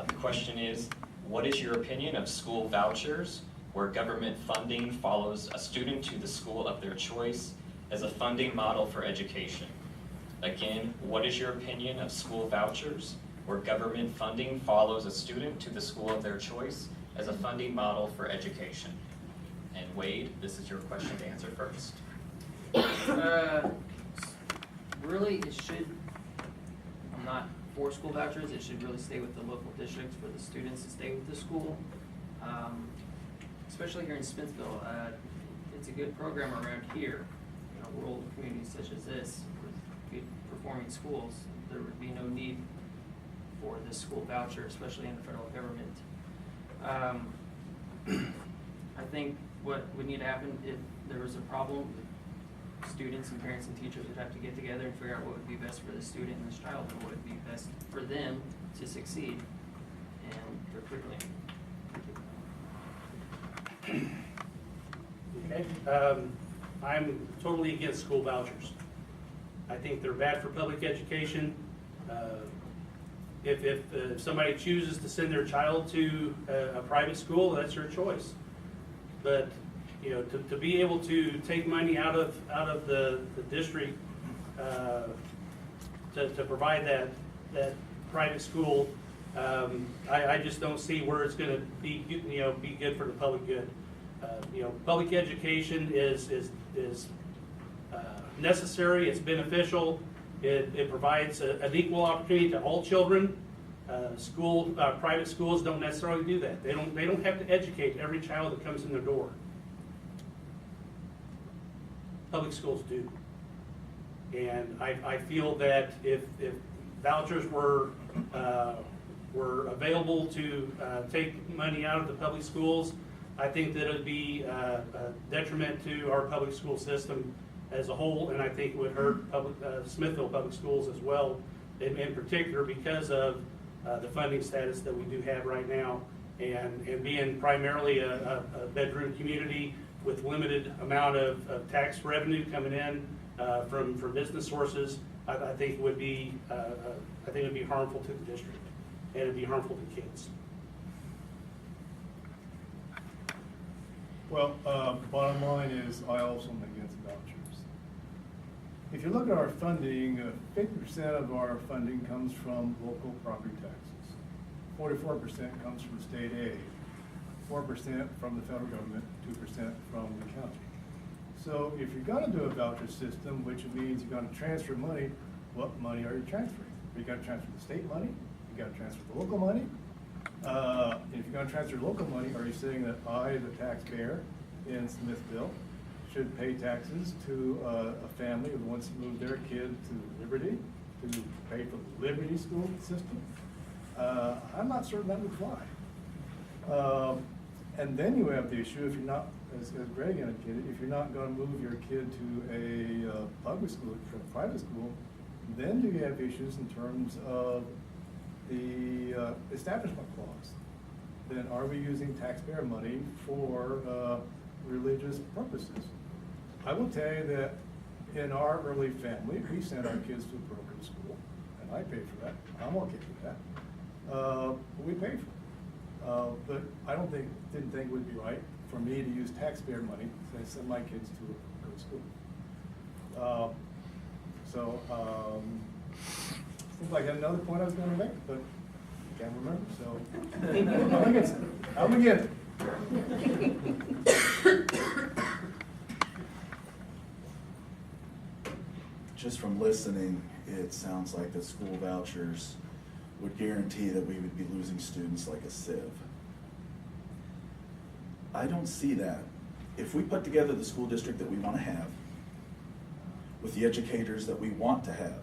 The question is, what is your opinion of school vouchers, where government funding follows a student to the school of their choice as a funding model for education? Again, what is your opinion of school vouchers, where government funding follows a student to the school of their choice as a funding model for education? And Wade, this is your question to answer first. Really, it should, I'm not for school vouchers, it should really stay with the local districts for the students to stay with the school. Especially here in Smithville, it's a good program around here. You know, rural communities such as this, with good performing schools, there would be no need for this school voucher, especially in the federal government. I think what would need to happen if there was a problem, students and parents and teachers would have to get together and figure out what would be best for the student and this child and what would be best for them to succeed and their curriculum. Okay. I'm totally against school vouchers. I think they're bad for public education. If somebody chooses to send their child to a private school, that's their choice. But you know, to be able to take money out of the district to provide that private school, I just don't see where it's going to be good for the public good. You know, public education is necessary. It's beneficial. It provides an equal opportunity to all children. Private schools don't necessarily do that. They don't have to educate every child that comes in their door. Public schools do. And I feel that if vouchers were available to take money out of the public schools, I think that it would be a detriment to our public school system as a whole, and I think it would hurt Smithville Public Schools as well, in particular because of the funding status that we do have right now, and being primarily a bedroom community with limited amount of tax revenue coming in from business sources. I think it would be harmful to the district, and it'd be harmful to kids. Well, bottom line is I also am against vouchers. If you look at our funding, 50% of our funding comes from local property taxes. 44% comes from state aid. 4% from the federal government, 2% from the county. So if you're going to do a voucher system, which means you're going to transfer money, what money are you transferring? Are you going to transfer the state money? You got to transfer the local money? If you're going to transfer local money, are you saying that I, the taxpayer in Smithville, should pay taxes to a family who wants to move their kid to Liberty, to pay for the Liberty school system? I'm not certain that would fly. And then you have the issue, if you're not, as Greg indicated, if you're not going to move your kid to a public school, to a private school, then you have issues in terms of the establishment clause. Then are we using taxpayer money for religious purposes? I will tell you that in our early family, we sent our kids to a broken school, and I paid for that. I'm okay with that. We paid for it. But I didn't think it would be right for me to use taxpayer money to send my kids to a good school. Seems like I had another point I was going to make, but I can't remember, so I'm against it. I'm against it. Just from listening, it sounds like the school vouchers would guarantee that we would be losing students like a sieve. I don't see that. If we put together the school district that we want to have, with the educators that we want to have,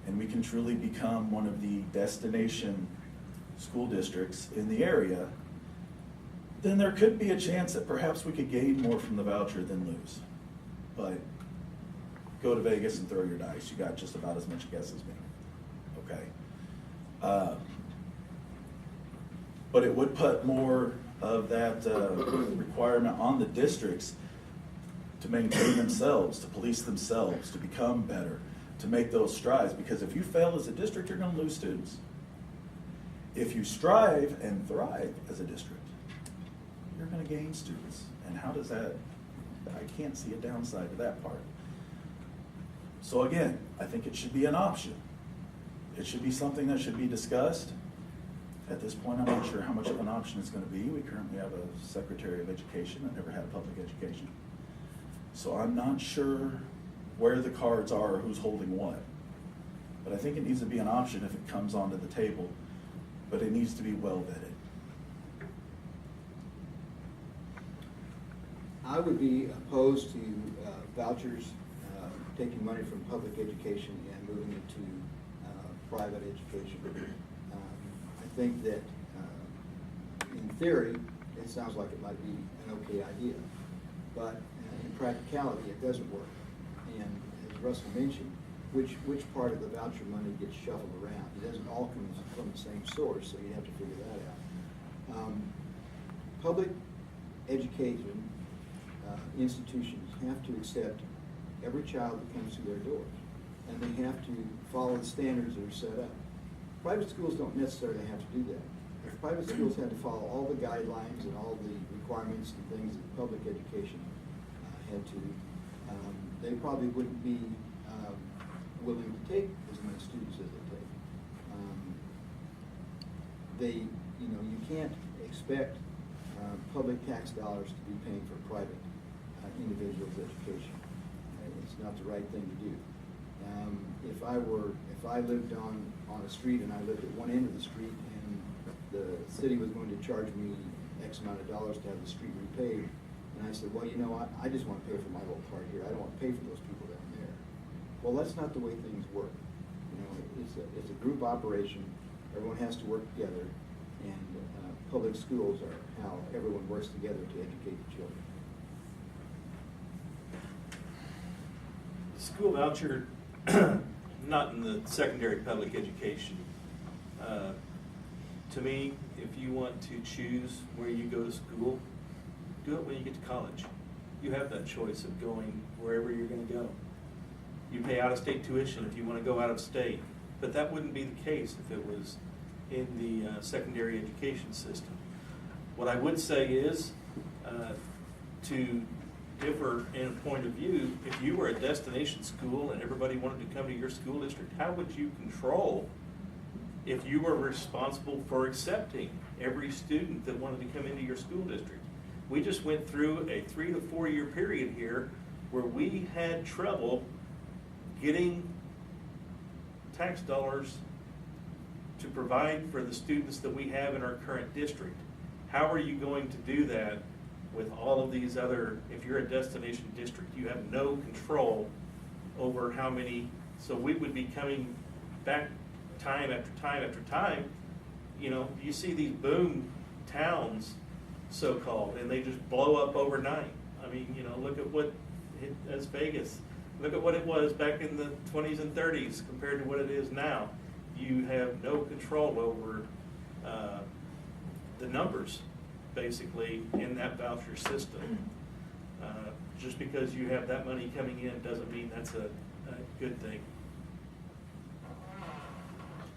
and we can truly become one of the destination school districts in the area, then there could be a chance that perhaps we could gain more from the voucher than lose. But go to Vegas and throw your dice. You got just about as much guess as me. Okay. But it would put more of that requirement on the districts to maintain themselves, to police themselves, to become better, to make those strides. Because if you fail as a district, you're going to lose students. If you strive and thrive as a district, you're gonna gain students. And how does that, I can't see a downside to that part. So again, I think it should be an option. It should be something that should be discussed. At this point, I'm not sure how much of an option it's gonna be. We currently have a Secretary of Education that never had public education. So I'm not sure where the cards are or who's holding what. But I think it needs to be an option if it comes onto the table, but it needs to be well vetted. I would be opposed to vouchers, taking money from public education and moving it to private education. I think that in theory, it sounds like it might be an okay idea, but in practicality, it doesn't work. And as Russell mentioned, which part of the voucher money gets shuffled around? It doesn't all come from the same source, so you have to figure that out. Public education institutions have to accept every child that comes through their doors, and they have to follow the standards that are set up. Private schools don't necessarily have to do that. If private schools had to follow all the guidelines and all the requirements and things that public education had to, they probably wouldn't be willing to take as many students as they take. You can't expect public tax dollars to be paying for private individuals' education. It's not the right thing to do. If I lived on a street and I lived at one end of the street and the city was going to charge me X amount of dollars to have the street repaved, and I said, well, I just want to pay for my little part here. I don't want to pay for those people down there. Well, that's not the way things work. It's a group operation. Everyone has to work together, and public schools are how everyone works together to educate the children. School voucher, not in the secondary public education. To me, if you want to choose where you go to school, do it when you get to college. You have that choice of going wherever you're going to go. You pay out-of-state tuition if you want to go out of state, but that wouldn't be the case if it was in the secondary education system. What I would say is, to differ in a point of view, if you were a destination school and everybody wanted to come to your school district, how would you control if you were responsible for accepting every student that wanted to come into your school district? We just went through a 3 to 4 year period here where we had trouble getting tax dollars to provide for the students that we have in our current district. How are you going to do that with all of these other, if you're a destination district, you have no control over how many, so we would be coming back time after time after time. You see these boom towns, so-called, and they just blow up overnight. I mean, look at what as Vegas. Look at what it was back in the 20s and 30s compared to what it is now. You have no control over the numbers, basically, in that voucher system. Just because you have that money coming in doesn't mean that's a good thing.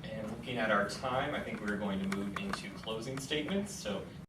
And looking at our time, I think we're going to move into closing statements. So